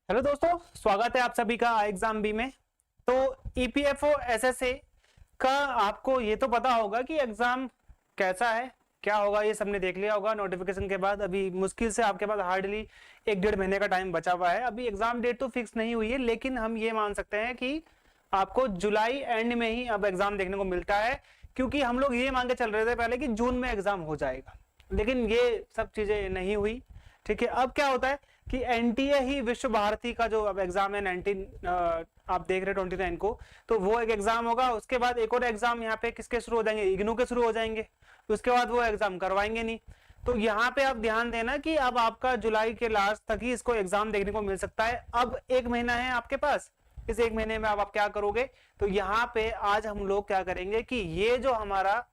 Hello दोस्तों, स्वागत है आप सभी का एग्जाम बी में। तो ईपीएफओ एसएसए का आपको ये तो पता होगा कि एग्जाम कैसा है, क्या होगा, ये सबने देख लिया होगा नोटिफिकेशन के बाद। अभी मुश्किल से आपके पास हार्डली 1-1.5 महीने का टाइम बचा हुआ है। अभी एग्जाम डेट तो फिक्स नहीं हुई है, लेकिन हम ये मान सकते हैं कि आपको जुलाई एंड में ही अब एग्जाम देखने को मिलता है, क्योंकि हम लोग ये मान के चल रहे थे पहले कि जून में एग्जाम हो जाएगा, लेकिन ये सब चीजें नहीं हुई। ठीक है, अब क्या होता है कि एनटीए ही विश्व भारती का जो अब एग्जाम है 19 आप देख रहे 29 को, तो वो एक एग्जाम होगा। उसके बाद एक और एग्जाम यहाँ पे किसके शुरू हो जाएंगे, इग्नू के शुरू हो जाएंगे। उसके बाद वो एग्जाम करवाएंगे नहीं। तो यहाँ पे आप ध्यान देना कि अब आपका जुलाई के लास्ट तक ही इसको एग्जाम देखने को मिल सकता है। अब 1 महीना है आपके पास, इस 1 महीने में अब आप क्या करोगे। तो यहाँ पे आज हम लोग क्या करेंगे कि ये जो हमारा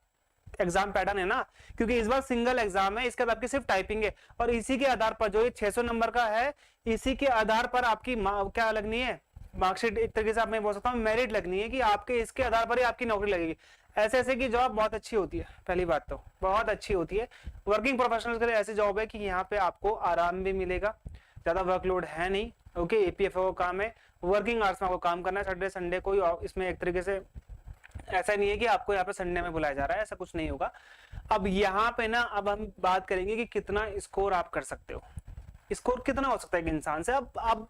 एग्जाम पैटर्न है ना, क्योंकि इस बार सिंगल एग्जाम है, इसके बाद आपकी सिर्फ टाइपिंग है, और इसी के आधार पर जो ये 600 नंबर का है, इसी के आधार पर आपकी क्या लगनी है, मार्कशीट। एक तरीके से आप मैं बोल सकता हूँ मेरिट लगनी है कि आपके इसके आधार पर ही आपकी नौकरी लगेगी। ऐसे ऐसे की जॉब बहुत अच्छी होती है, पहली बात तो बहुत अच्छी होती है। वर्किंग प्रोफेशनल्स के लिए ऐसी जॉब है कि यहाँ पे आपको आराम भी मिलेगा, ज्यादा वर्कलोड है नहीं। ओके, एपीएफओ का काम है, वर्किंग आवर्स में आपको काम करना है, सैटरडे संडे कोई इसमें एक तरीके से ऐसा नहीं है कि आपको यहाँ पे संडे में बुलाया जा रहा है, ऐसा कुछ नहीं होगा। अब यहाँ पे ना अब हम बात करेंगे कि कितना स्कोर आप कर सकते हो, स्कोर कितना हो सकता है एक इंसान से। अब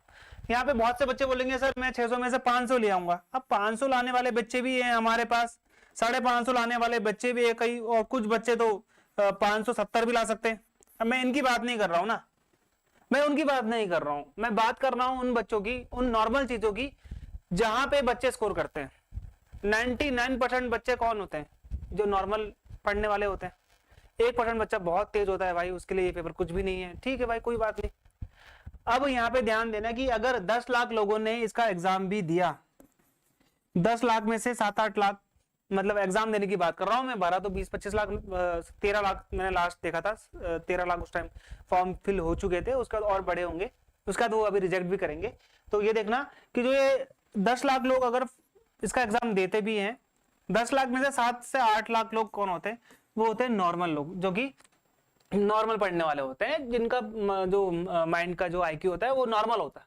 यहाँ पे बहुत से बच्चे बोलेंगे सर मैं 600 में से 500 ले आऊंगा। अब 500 लाने वाले बच्चे भी हैं हमारे पास, 550 लाने वाले बच्चे भी है कई, और कुछ बच्चे तो 570 भी ला सकते हैं। अब मैं इनकी बात नहीं कर रहा हूँ ना, मैं उनकी बात नहीं कर रहा हूँ, मैं बात कर रहा हूँ उन बच्चों की, उन नॉर्मल चीजों की जहां पे बच्चे स्कोर करते हैं। 99% बच्चे कौन होते हैं, जो नॉर्मल पढ़ने वाले होते हैं। 1% बच्चा बहुत तेज होता है भाई, उसके लिए ये पेपर कुछ भी नहीं है। ठीक है भाई, कोई बात नहीं। अब यहाँ पे ध्यान देना कि अगर 10 लाख लोगों ने इसका एग्जाम भी दिया, 10 लाख में से 7-8 लाख, मतलब एग्जाम देने की बात कर रहा हूं मैं, 12 तो 20-25 लाख, 13 लाख मैंने लास्ट देखा था, 13 लाख उस टाइम फॉर्म फिल हो चुके थे। उसके बाद और बड़े होंगे, उसका तो वो अभी रिजेक्ट भी करेंगे। तो ये देखना कि जो ये 10 लाख लोग अगर इसका एग्जाम देते भी हैं, 10 लाख में से 7 से 8 लाख लोग कौन होते हैं, वो होते हैं नॉर्मल लोग, जो कि नॉर्मल पढ़ने वाले होते हैं, जिनका जो माइंड का जो आईक्यू होता है वो नॉर्मल होता है,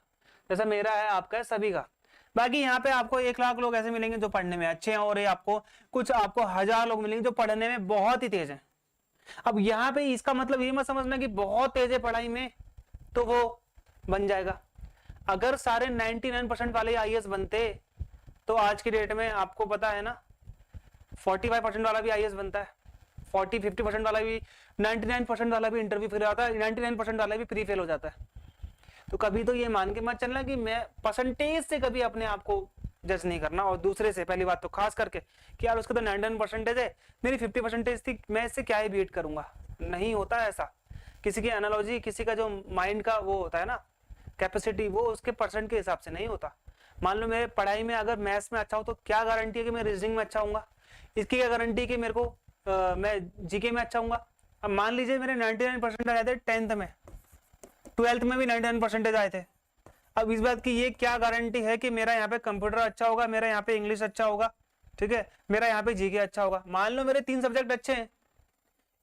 जैसा मेरा है, आपका है, सभी का। बाकी यहाँ पे आपको 1 लाख लोग ऐसे मिलेंगे जो पढ़ने में अच्छे हैं, और ये आपको कुछ 1000 लोग मिलेंगे जो पढ़ने में बहुत ही तेज हैं। अब यहाँ पे इसका मतलब ये मत समझना कि बहुत तेज है पढ़ाई में तो वो बन जाएगा। अगर सारे 99% वाले आईएएस बनते तो आज की डेट में आपको पता है ना 45% वाला भी आईएएस बनता है, 40-50% वाला भी, 99% वाला भी इंटरव्यू फेल आता है, 99% वाला भी प्री फेल हो जाता है। तो कभी तो ये मान के मत चलना कि मैं परसेंटेज से कभी अपने आप को जज नहीं करना, और दूसरे से, पहली बात तो खास करके कि यार उसका तो 99% है, मेरी 50% थी, मैं इससे क्या ही बीट करूंगा। नहीं होता है ऐसा। किसी की एनालॉजी, किसी का जो माइंड का वो होता है ना कैपेसिटी, वो उसके परसेंट के हिसाब से नहीं होता। मान लो मेरे पढ़ाई में अगर मैथ्स में अच्छा हो, तो क्या गारंटी है कि मैं रीजनिंग में अच्छा होऊंगा, इसकी क्या गारंटी है कि मेरे को मैं जीके में अच्छा होऊंगा। अब मान लीजिए मेरे 99% आए थे 10th में, 12th में भी 99% आए थे। अब इस बात की ये क्या गारंटी है कि मेरा यहाँ पे कंप्यूटर अच्छा होगा, मेरा यहाँ पे इंग्लिश अच्छा होगा, ठीक है, मेरा यहाँ पे जीके अच्छा होगा। मान लो मेरे 3 सब्जेक्ट अच्छे हैं,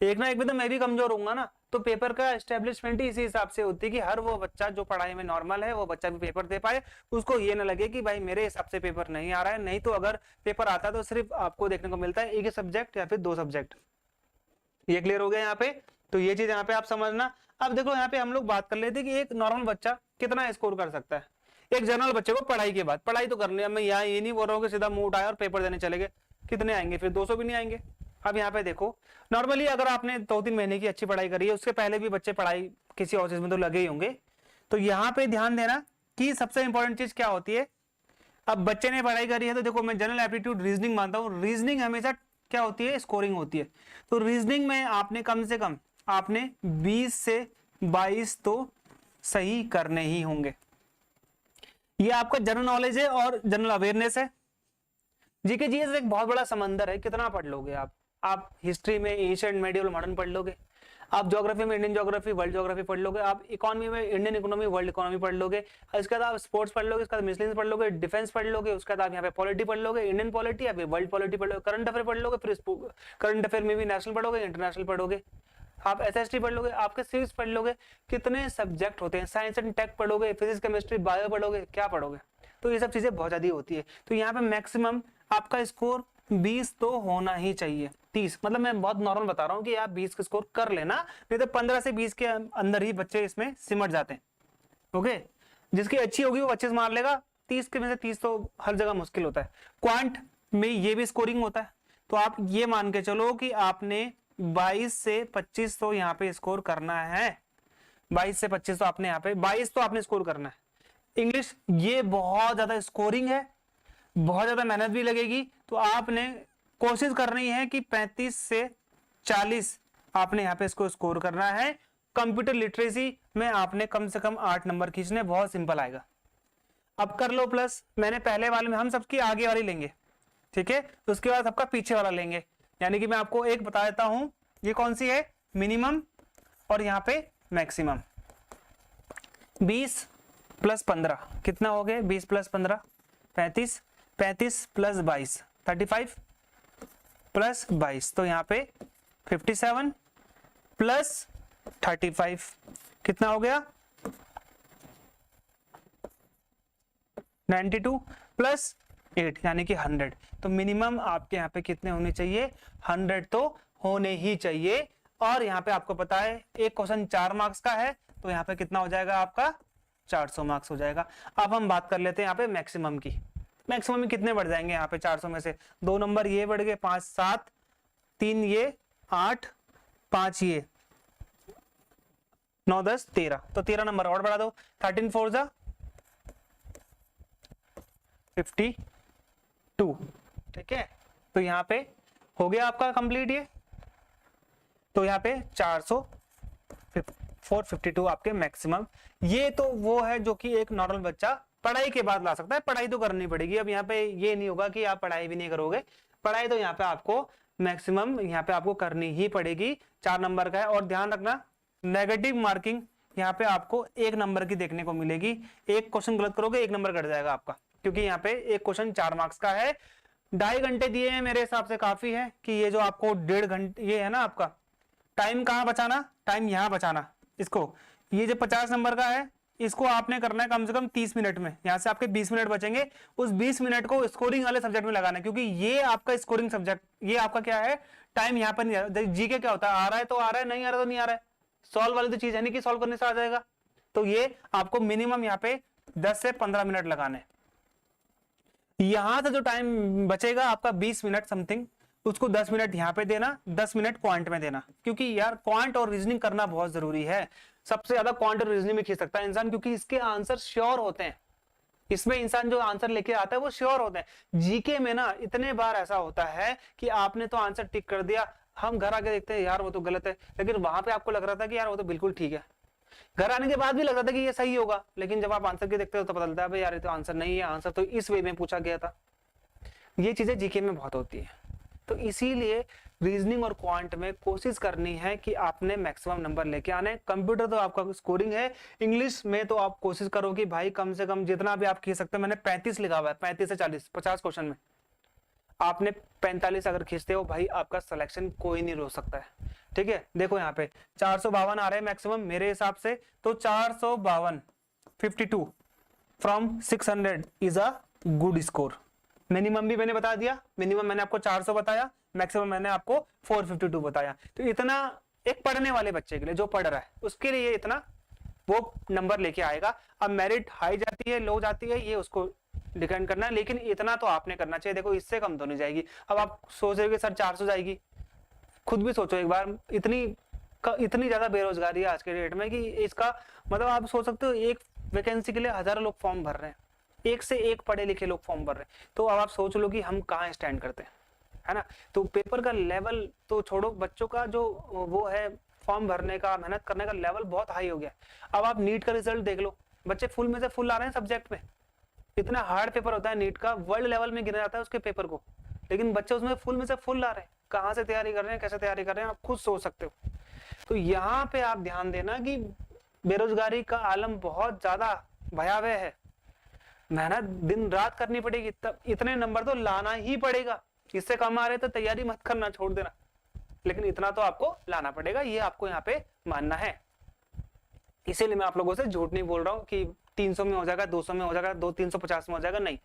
एक ना एक में तो मैं भी कमजोर होऊंगा ना। तो पेपर का एस्टेब्लिशमेंट ही इसी हिसाब से होती है कि हर वो बच्चा जो पढ़ाई में नॉर्मल है वो बच्चा भी पेपर दे पाए, उसको ये ना लगे कि भाई मेरे हिसाब से पेपर नहीं आ रहा है। नहीं तो अगर पेपर आता तो सिर्फ आपको देखने को मिलता है 1 सब्जेक्ट या फिर 2 सब्जेक्ट। ये क्लियर हो गया यहाँ पे। तो ये चीज यहाँ पे आप समझना। अब देखो यहाँ पे हम लोग बात कर लेते हैं कि एक नॉर्मल बच्चा कितना स्कोर कर सकता है। एक जनरल बच्चे को पढ़ाई के बाद, पढ़ाई तो करनी है, मैं यहाँ ये नहीं बोल रहा हूँ कि सीधा मुंह उठाया और पेपर देने चले गए, कितने आएंगे फिर, 200 भी नहीं आएंगे। अब यहाँ पे देखो नॉर्मली अगर आपने 2-3 महीने की अच्छी पढ़ाई करी है, उसके पहले भी बच्चे पढ़ाई किसी और चीज में तो लगे ही होंगे। तो यहाँ पे ध्यान देना कि सबसे इंपॉर्टेंट चीज क्या होती है। अब बच्चे ने पढ़ाई करी है तो देखो मैं जनरल एप्टीट्यूड रीजनिंग मानता हूँ, रीजनिंग हमेशा क्या होती है, स्कोरिंग होती है। तो रीजनिंग में आपने कम से कम आपने 20 से 22 तो सही करने ही होंगे। ये आपका जनरल नॉलेज है और जनरल अवेयरनेस है। जीके जीएस एक बहुत बड़ा समंदर है, कितना पढ़ लोगे आप हिस्ट्री में एशियंट मेडिवल मॉडर्न पढ़ लोगे, आप ज्योग्राफी में इंडियन ज्योग्राफी वर्ल्ड ज्योग्राफी पढ़ लोगे, आप इकोनॉमी में इंडियन इकोनॉमी वर्ल्ड इकोनॉमी पढ़ लोगे, इसके बाद आप स्पोर्ट्स पढ़ लोगे, इसके बाद मिसलेनियस पढ़ लोगे, डिफेंस पढ़ लोगे, उसके बाद आप यहाँ पे पॉलिटी पढ़ लोगे, इंडियन पॉलिटी या फिर वर्ल्ड पॉलिटी पढ़ लोगे, करंट अफेयर पढ़ लोगे, फिर करंट अफेयर में भी नेशनल पढ़ोगे, इंटरनेशनल पढ़ोगे। आप एसएसटी पढ़ लोगे, आपके सिविक्स पढ़ लोगे, कितने सब्जेक्ट होते हैं, साइंस एंड टेक पढ़ोगे, फिजिक्स केमिस्ट्री बायो पढ़ोगे, क्या पढ़ोगे, तो ये सब चीजें बहुत ज्यादा होती है। तो यहाँ पे मैक्सिमम आपका स्कोर 20 तो होना ही चाहिए। 30 मतलब मैं बहुत नॉर्मल बता रहा हूँ कि आप 20 का स्कोर कर लेना, नहीं तो 15 से 20 के अंदर ही बच्चे इसमें सिमट जाते हैं। ओके, जिसकी अच्छी होगी वो 25 मार लेगा, 30 के में से 30 तो हर जगह मुश्किल होता है। क्वांट में ये भी स्कोरिंग होता है, तो आप ये मान के चलो कि आपने 22 से 25 तो यहाँ पे स्कोर करना है। 22 से 25 तो आपने यहाँ पे 22 तो आपने स्कोर करना है। इंग्लिश ये बहुत ज्यादा स्कोरिंग है, बहुत ज्यादा मेहनत भी लगेगी, तो आपने कोशिश करनी है कि 35 से 40 आपने यहाँ पे इसको स्कोर करना है। कंप्यूटर लिटरेसी में आपने कम से कम 8 नंबर खींचने, बहुत सिंपल आएगा। अब कर लो प्लस, मैंने पहले वाले में हम सबकी आगे वाली लेंगे, ठीक है, उसके बाद सबका पीछे वाला लेंगे। यानी कि मैं आपको एक बता देता हूं, ये कौन सी है, मिनिमम और यहाँ पे मैक्सिमम। 20 प्लस 15 कितना हो गया, 20 प्लस 15 35, 35 प्लस 22 35 प्लस 22, तो यहाँ पे 57 प्लस 35 कितना हो गया, 92 प्लस 8 यानी कि 100। तो मिनिमम आपके यहाँ पे कितने होने चाहिए, 100 तो होने ही चाहिए। और यहाँ पे आपको पता है एक क्वेश्चन 4 मार्क्स का है, तो यहाँ पे कितना हो जाएगा आपका 400 मार्क्स हो जाएगा। अब हम बात कर लेते हैं यहाँ पे मैक्सिमम की। मैक्सिमम में कितने बढ़ जाएंगे यहाँ पे 400 में से, 2 नंबर ये बढ़ गए, 5 7, 3 ये 8, 5 ये 9 10 13, तो 13 नंबर और बढ़ा दो, 13 4 जा 52, ठीक है। तो यहाँ पे हो गया आपका कंप्लीट ये, तो यहाँ पे 452 आपके मैक्सिमम। ये तो वो है जो कि एक नॉर्मल बच्चा पढ़ाई के बाद ला सकता है, पढ़ाई तो करनी पड़ेगी। अब यहाँ पे ये नहीं होगा कि आप पढ़ाई भी नहीं करोगे, पढ़ाई तो यहाँ पे आपको मैक्सिमम यहाँ पे आपको करनी ही पड़ेगी। 4 नंबर का है, और ध्यान रखना नेगेटिव मार्किंग यहाँ पे आपको 1 नंबर की देखने को मिलेगी। एक क्वेश्चन गलत करोगे 1 नंबर कट जाएगा आपका, क्योंकि यहाँ पे एक क्वेश्चन 4 मार्क्स का है। 2.5 घंटे दिए हैं, मेरे हिसाब से काफी है कि ये जो आपको 1.5 घंटे ये है ना, आपका टाइम कहाँ बचाना, टाइम यहाँ बचाना। इसको ये जो 50 नंबर का है इसको आपने करना है कम से कम 30 मिनट में, यहाँ से आपके 20 मिनट बचेंगे, उस 20 मिनट को स्कोरिंग वाले सब्जेक्ट में लगाना है, क्योंकि ये आपका स्कोरिंग सब्जेक्ट, ये आपका क्या है, टाइम यहाँ पर नहीं। जीके क्या होता है, आ रहा है तो आ रहा है, नहीं आ रहा तो नहीं आ रहा है। सॉल्व वाली तो चीज है नहीं कि सॉल्व करने से आ जाएगा, तो ये आपको मिनिमम यहाँ पे 10 से 15 मिनट लगाने। यहां से जो टाइम बचेगा आपका 20 मिनट समथिंग, उसको 10 मिनट यहाँ पे देना, 10 मिनट क्वांट में देना, क्योंकि यार क्वांट और रीजनिंग करना बहुत जरूरी है। सबसे ज्यादा क्वांट और रीजनिंग में खींच सकता है इंसान, क्योंकि इसके आंसर श्योर होते हैं। इसमें इंसान जो आंसर लेके आता है वो श्योर होते हैं। जीके में ना इतने बार ऐसा होता है कि आपने तो आंसर टिक कर दिया, हम घर आके देखते हैं यार वो तो गलत है, लेकिन वहां पे आपको लग रहा था कि यार वो तो बिल्कुल ठीक है। घर आने के बाद भी लग रहा था कि ये सही होगा, लेकिन जब आप आंसर के देखते हो तो पता चलता है भाई यार ये तो आंसर नहीं है, आंसर तो इस वे में पूछा गया था। ये चीजें जीके में बहुत होती है, तो इसीलिए रीजनिंग और क्वांट में कोशिश करनी है कि आपने मैक्सिमम नंबर लेके आने। कंप्यूटर तो आपका स्कोरिंग है, इंग्लिश में तो आप कोशिश करो कि भाई कम से कम जितना भी आप खींच सकते हो। मैंने 35 लिखा हुआ है, 35 से 40, 50 क्वेश्चन में आपने 45 अगर खींचते हो भाई आपका सिलेक्शन कोई नहीं रोक सकता है, ठीक है। देखो यहाँ पे 452 आ रहे हैं मैक्सिमम मेरे हिसाब से, तो 452 52 from 600 is a good score. Minimum भी मैंने बता दिया, मिनिमम मैंने आपको 400 बताया, मैक्सिमम मैंने आपको 452 बताया। तो इतना एक पढ़ने वाले बच्चे के लिए, जो पढ़ रहा है उसके लिए इतना वो नंबर लेके आएगा। अब मेरिट हाई जाती है लो जाती है ये उसको डिपेंड करना है, लेकिन इतना तो आपने करना चाहिए। देखो इससे कम तो नहीं जाएगी। अब आप सोच रहे हो कि सर 400 जाएगी, खुद भी सोचो एक बार, इतनी ज्यादा बेरोजगारी है आज के डेट में कि इसका मतलब आप सोच सकते हो एक वैकेंसी के लिए हजारों लोग फॉर्म भर रहे हैं, एक से एक पढ़े लिखे लोग फॉर्म भर रहे हैं। तो अब आप सोच लो कि हम कहाँ स्टैंड करते हैं, है ना। तो पेपर का लेवल तो छोड़ो, बच्चों का जो वो है फॉर्म भरने का, मेहनत करने का लेवल बहुत हाई हो गया। अब आप नीट का रिजल्ट देख लो, बच्चे फुल में से फुल आ रहे हैं सब्जेक्ट में। इतना हार्ड पेपर होता है नीट का, वर्ल्ड लेवल में गिना जाता है उसके पेपर को, लेकिन बच्चे उसमें फुल में से फुल ला रहे हैं। कहाँ से तैयारी कर रहे हैं, कैसे तैयारी कर रहे हैं, आप खुद सोच सकते हो। तो यहाँ पे आप ध्यान देना कि बेरोजगारी का आलम बहुत ज्यादा भयावह है, मेहनत दिन रात करनी पड़ेगी, तब इतने नंबर तो लाना ही पड़ेगा। इससे कम आ रहे तो तैयारी मत करना, छोड़ देना, लेकिन इतना तो आपको लाना पड़ेगा, ये आपको यहाँ पे मानना है। इसीलिए मैं आप लोगों से झूठ नहीं बोल रहा हूँ कि 300 में हो जाएगा, 200 में हो जाएगा, 350 में हो जाएगा, नहीं।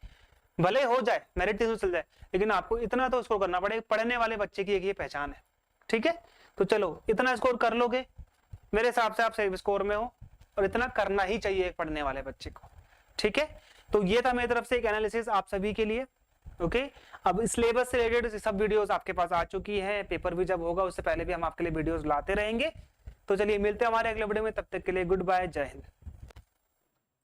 भले हो जाए, मेरिट 300 चल जाए, लेकिन आपको इतना तो स्कोर करना पड़ेगा। पढ़ने वाले बच्चे की एक ये पहचान है, ठीक है। तो चलो इतना स्कोर कर लोगे, मेरे हिसाब से आप सही स्कोर में हो, और इतना करना ही चाहिए एक पढ़ने वाले बच्चे को, ठीक है। तो ये था मेरी तरफ से एक एनालिसिस आप सभी के लिए, ओके। अब सिलेबस से रिलेटेड सब वीडियोस आपके पास आ चुकी है, पेपर भी जब होगा उससे पहले भी हम आपके लिए वीडियोस लाते रहेंगे। तो चलिए मिलते हैं हमारे अगले वीडियो में, तब तक के लिए गुड बाय, जय हिंद।